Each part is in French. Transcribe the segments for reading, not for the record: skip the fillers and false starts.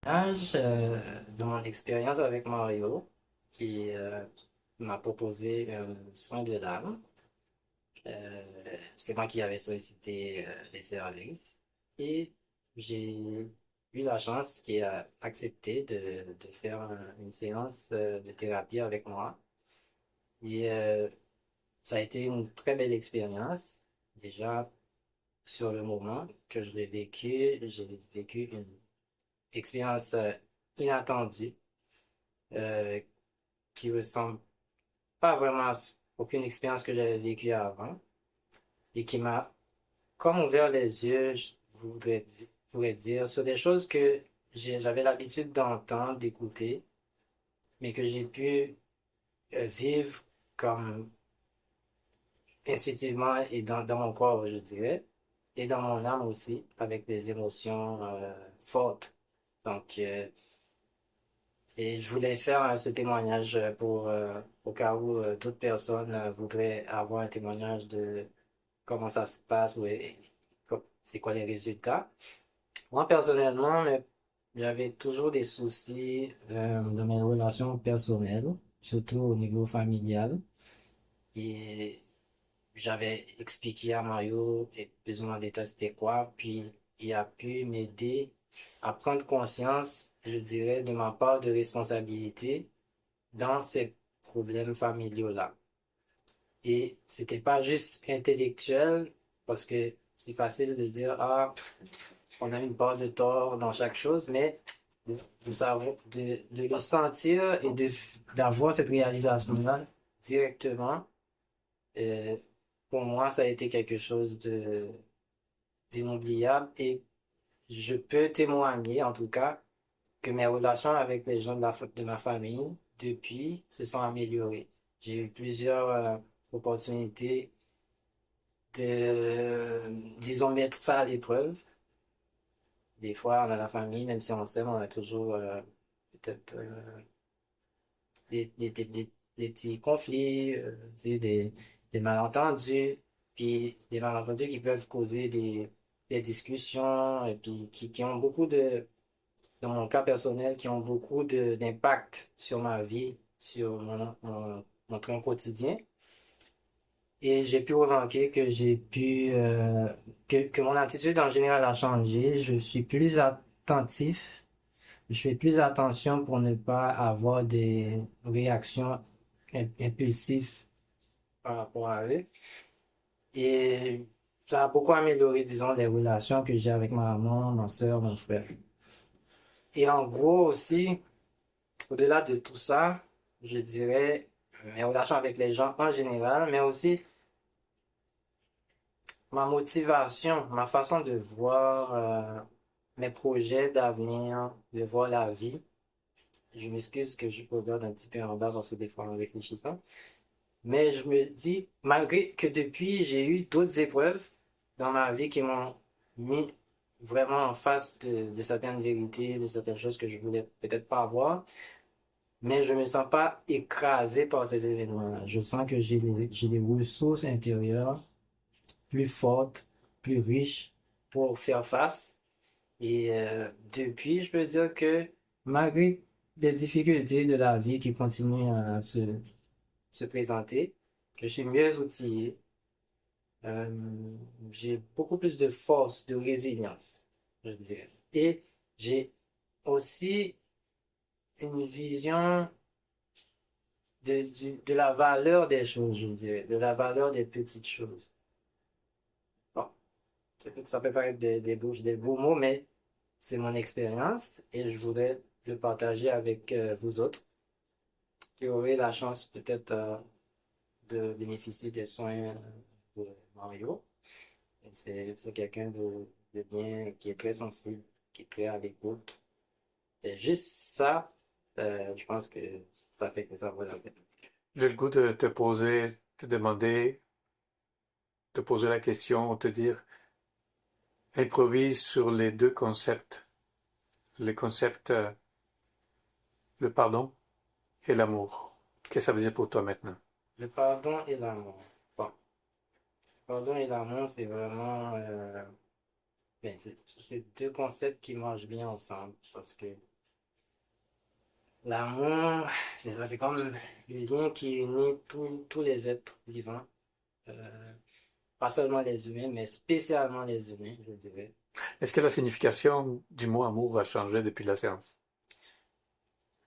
De mon expérience avec Mario, qui m'a proposé un soin de l'âme. C'est moi qui avais sollicité les services et j'ai eu la chance qui a accepté de faire une séance de thérapie avec moi. Et ça a été une très belle expérience. Déjà, sur le moment que je l'ai vécu, j'ai vécu une expérience inattendue euh, qui ressemble pas vraiment à aucune expérience que j'avais vécue avant et qui m'a comme ouvert les yeux, je pourrais dire, sur des choses que j'avais l'habitude d'entendre, d'écouter, mais que j'ai pu vivre comme intuitivement et dans mon corps, je dirais, et dans mon âme aussi, avec des émotions fortes. Donc, et je voulais faire ce témoignage pour, au cas où d'autres personnes voudraient avoir un témoignage de comment ça se passe ou c'est quoi les résultats. Moi, personnellement, j'avais toujours des soucis dans mes relations personnelles, surtout au niveau familial. Et j'avais expliqué à Mario et plus ou moins en détail c'était quoi, puis il a pu m'aider à prendre conscience, je dirais, de ma part de responsabilité dans ces problèmes familiaux-là. Et c'était pas juste intellectuel, parce que c'est facile de dire, ah, on a une part de tort dans chaque chose, mais de le sentir et d'avoir cette réalisation-là directement, euh, pour moi, ça a été quelque chose d'inoubliable et je peux témoigner, en tout cas, que mes relations avec les gens de ma famille, depuis, se sont améliorées. J'ai eu plusieurs opportunités disons, mettre ça à l'épreuve. Des fois, dans la famille, même si on s'aime, on a toujours peut-être des petits conflits, tu sais, des malentendus, puis des malentendus qui peuvent causer des discussions, et puis qui ont beaucoup dans mon cas personnel, qui ont beaucoup d'impact sur ma vie, sur mon train quotidien. Et j'ai pu remarquer que que mon attitude en général a changé. Je suis plus attentif. Je fais plus attention pour ne pas avoir des réactions impulsives par rapport à eux. Et ça a beaucoup amélioré, disons, les relations que j'ai avec ma maman, ma soeur, mon frère. Et en gros aussi, au-delà de tout ça, je dirais mes relations avec les gens en général, mais aussi ma motivation, ma façon de voir mes projets d'avenir, de voir la vie. Je m'excuse que je regarde un petit peu en bas parce que des fois en réfléchissant. Mais je me dis, malgré que depuis, j'ai eu d'autres épreuves dans ma vie qui m'ont mis vraiment en face de certaines vérités, de certaines choses que je voulais peut-être pas avoir, mais je me sens pas écrasé par ces événements-là. Je sens que j'ai des ressources intérieures plus fortes, plus riches pour faire face. Et depuis, je peux dire que malgré les difficultés de la vie qui continuent à se présenter, je suis mieux outillé. Euh, j'ai beaucoup plus de force, de résilience, je dirais. Et j'ai aussi une vision de la valeur des choses, je dirais, de la valeur des petites choses. Bon, ça peut paraître des beaux mots, mais c'est mon expérience et je voudrais le partager avec vous autres qui aurez la chance peut-être de bénéficier des soins de Mario. Et c'est quelqu'un de bien, qui est très sensible, qui est très à l'écoute. Et juste ça, je pense que ça fait que ça vaut la peine. J'ai le goût de te poser, te demander, te poser la question, te dire, improvise sur les deux concepts, les concepts, le pardon et l'amour. Qu'est-ce que ça veut dire pour toi maintenant? Le pardon et l'amour. Bon, le pardon et l'amour, c'est vraiment, ben, c'est deux concepts qui marchent bien ensemble parce que L'amour, c'est ça, c'est comme le lien qui unit tous les êtres vivants. Euh, Pas seulement les humains, mais spécialement les humains, je dirais. Est-ce que la signification du mot amour a changé depuis la séance?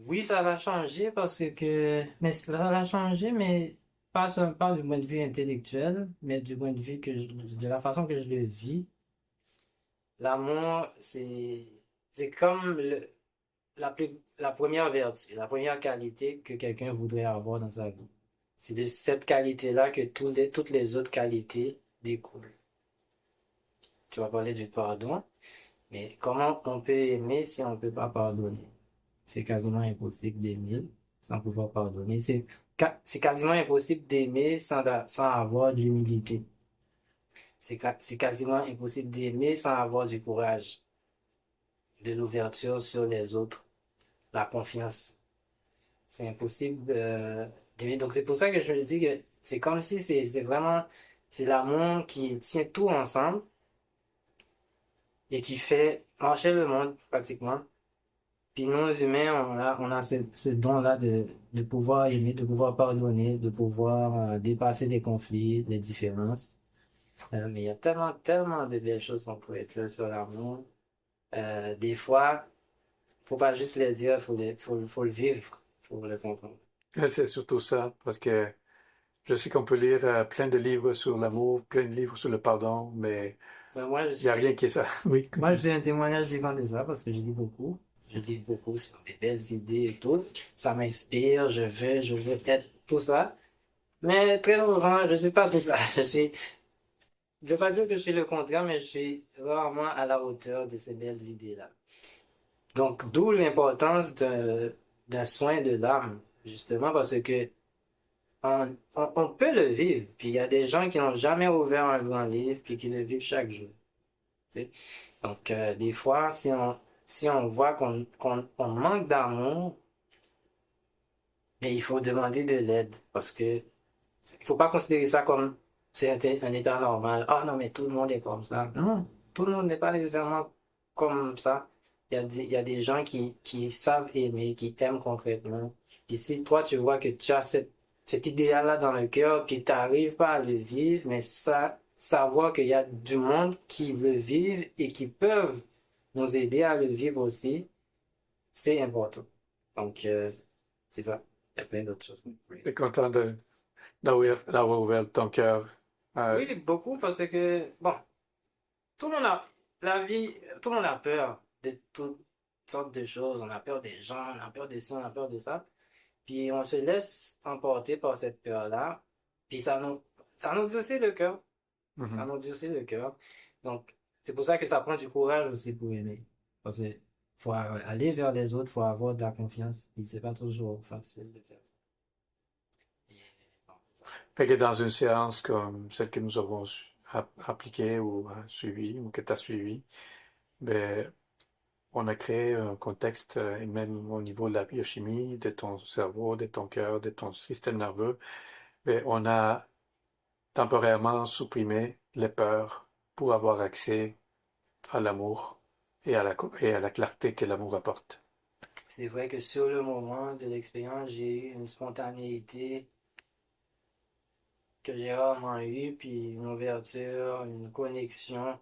Oui, ça va changer parce que, mais ça va changer, mais pas du point de vue intellectuel, mais du point de vue de la façon que je le vis. L'amour, c'est comme la première vertu, la première qualité que quelqu'un voudrait avoir dans sa vie. C'est de cette qualité-là que toutes les autres qualités découlent. Tu vas parler du pardon, mais comment on peut aimer si on ne peut pas pardonner? C'est quasiment impossible d'aimer sans pouvoir pardonner. C'est quasiment impossible d'aimer sans avoir de l'humilité. C'est quasiment impossible d'aimer sans avoir du courage, de l'ouverture sur les autres, la confiance. C'est impossible d'aimer. Donc c'est pour ça que je me dis que c'est comme si c'est vraiment, c'est l'amour qui tient tout ensemble et qui fait marcher le monde pratiquement. Puis nous, humains, on a ce don-là de pouvoir aimer, de pouvoir pardonner, de pouvoir dépasser les conflits, les différences. Mais il y a tellement de belles choses qu'on pourrait dire sur l'amour. Des fois, faut pas juste les dire, faut le vivre pour le comprendre. Ouais, c'est surtout ça, parce que je sais qu'on peut lire plein de livres sur l'amour, plein de livres sur le pardon, mais Mais il n'y a rien qui est ça. Oui, moi, je continue. suis un témoignage vivant de ça parce que je lis beaucoup. Je lis beaucoup sur des belles idées et tout. Ça m'inspire, je veux être tout ça. Mais très souvent, je suis pas tout ça. Je veux pas dire que je suis le contraire, mais je suis rarement à la hauteur de ces belles idées-là. Donc, d'où l'importance d'un soin de l'âme, justement, parce que on peut le vivre. Puis il y a des gens qui n'ont jamais ouvert un grand livre, puis qui le vivent chaque jour. Tu sais. Donc, des fois, si on voit qu'on manque d'amour, mais il faut demander de l'aide, parce que il faut pas considérer ça comme c'est un état normal. Ah non, mais tout le monde est comme ça. Non, tout le monde n'est pas nécessairement comme ça. Il y a des gens qui savent aimer, qui aiment concrètement. Puis si toi, tu vois que tu as cet idéal-là dans le cœur, puis tu n'arrives pas à le vivre, mais savoir qu'il y a du monde qui le vivent et qui peuvent nous aider à le vivre aussi, c'est important. Donc, c'est ça. Il y a plein d'autres choses. Tu es content d'avoir ouvert ton cœur. Oui, beaucoup parce que, bon, tout le monde a, la vie, tout le monde a peur de toutes sortes de choses. On a peur des gens, on a peur de ci, on a peur de ça. Puis on se laisse emporter par cette peur-là. Puis ça nous durcit le cœur. Ça Mhm. nous durcit le cœur. Donc, c'est pour ça que ça prend du courage aussi pour aimer. Parce que faut aller vers les autres, faut avoir de la confiance. Puis c'est pas toujours facile de faire ça. Et, bon, c'est ça. Fait que dans une séance comme celle que nous avons appliquée ou suivie, ou que tu as suivie, ben, on a créé un contexte, et même au niveau de la biochimie, de ton cerveau, de ton cœur, de ton système nerveux, ben, on a temporairement supprimé les peurs pour avoir accès à l'amour et à la clarté que l'amour apporte. C'est vrai que sur le moment de l'expérience, j'ai eu une spontanéité que j'ai rarement eue, puis une ouverture, une connexion,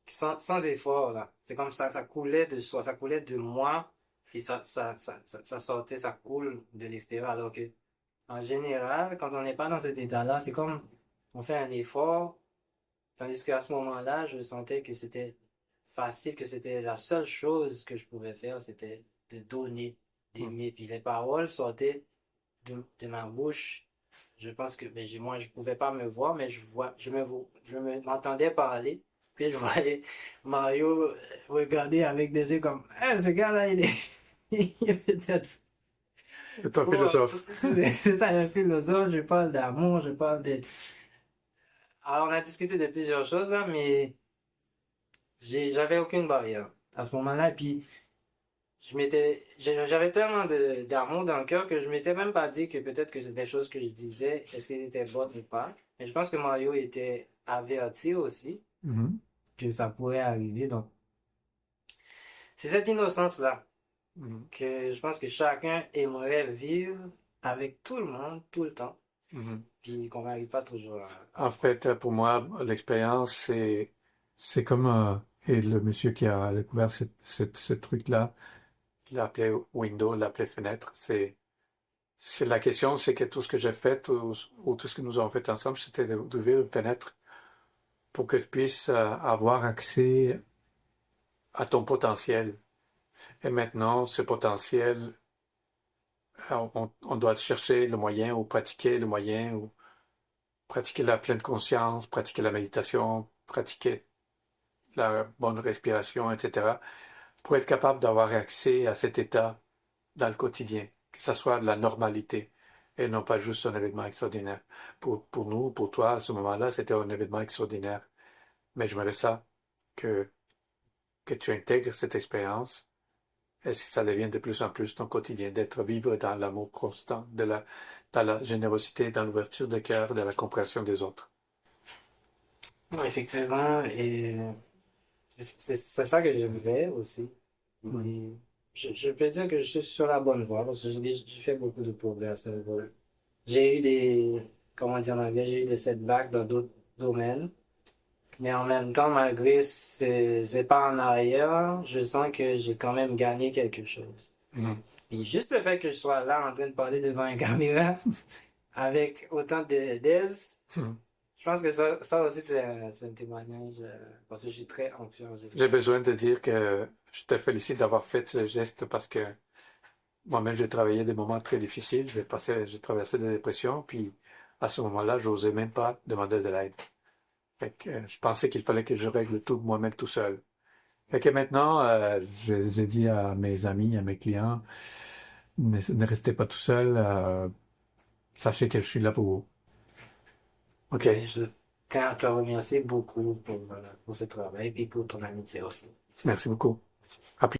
sans effort, là. C'est comme ça coulait de soi, ça coulait de moi, puis ça sortait, ça coule de l'extérieur. Alors que, en général, quand on n'est pas dans cet état-là, c'est comme on fait un effort, tandis qu'à ce moment-là, je sentais que c'était facile, que c'était la seule chose que je pouvais faire, c'était de donner, Mm. d'aimer. Puis les paroles sortaient de ma bouche. Je pense que moi, je pouvais pas me voir, mais m'entendais parler. Puis je voyais Mario regarder avec des yeux comme, ah, ce gars-là, il est peut-être C'est un fort. philosophe. C'est ça, un philosophe. Je parle d'amour, je parle de. Alors, on a discuté de plusieurs choses, là, mais j'avais aucune barrière à ce moment-là. Puis, j'avais tellement d'amour dans le cœur que je m'étais même pas dit que peut-être que c'est des choses que je disais, est-ce qu'elles étaient bonnes ou pas. Mais je pense que Mario était averti aussi Mhm. que ça pourrait arriver. Donc, c'est cette innocence-là Mhm. que je pense que chacun aimerait vivre avec tout le monde, tout le temps, Mhm. puis qu'on n'arrive pas toujours à En avoir. fait, pour moi, l'expérience, c'est comme et le monsieur qui a découvert ce truc-là, il l'a appelé window, il l'a appelé fenêtre. C'est la question, c'est que tout ce que j'ai fait ou tout ce que nous avons fait ensemble, c'était d'ouvrir une fenêtre pour que tu puisses avoir accès à ton potentiel. Et maintenant, ce potentiel, on doit chercher le moyen ou pratiquer le moyen ou pratiquer la pleine conscience, pratiquer la méditation, pratiquer la bonne respiration, etc., pour être capable d'avoir accès à cet état dans le quotidien, que ça soit la normalité et non pas juste un événement extraordinaire. Pour nous, pour toi, à ce moment-là, c'était un événement extraordinaire. Mais j'aimerais ça que, que tu intègres cette expérience et que ça devienne de plus en plus ton quotidien, d'être vivre dans l'amour constant, dans la générosité, dans l'ouverture de cœur, dans la compréhension des autres. Ouais, effectivement, et c'est ça que j'aimerais aussi. Mm. Et je peux dire que je suis sur la bonne voie parce que j'ai fait beaucoup de progrès à ce niveau-là. J'ai eu comment dire en anglais, j'ai eu des setbacks dans d'autres domaines. Mais en même temps, malgré ces pas en arrière, je sens que j'ai quand même gagné quelque chose. Mm. Et juste le fait que je sois là en train de parler devant une caméra avec autant d'aise, Mm. je pense que ça aussi c'est un témoignage parce que je suis très anxieux en J'ai général. besoin de dire que je te félicite d'avoir fait ce geste parce que moi-même, j'ai travaillé des moments très difficiles. J'ai traversé des dépressions, puis à ce moment-là, j'osais même pas demander de l'aide. Fait que, je pensais qu'il fallait que je règle tout moi-même tout seul. Fait que maintenant, j'ai dit à mes amis, à mes clients, ne restez pas tout seul, sachez que je suis là pour vous. OK, Mais je tiens à te remercier beaucoup pour ce travail et pour ton amitié aussi. merci beaucoup. À plus.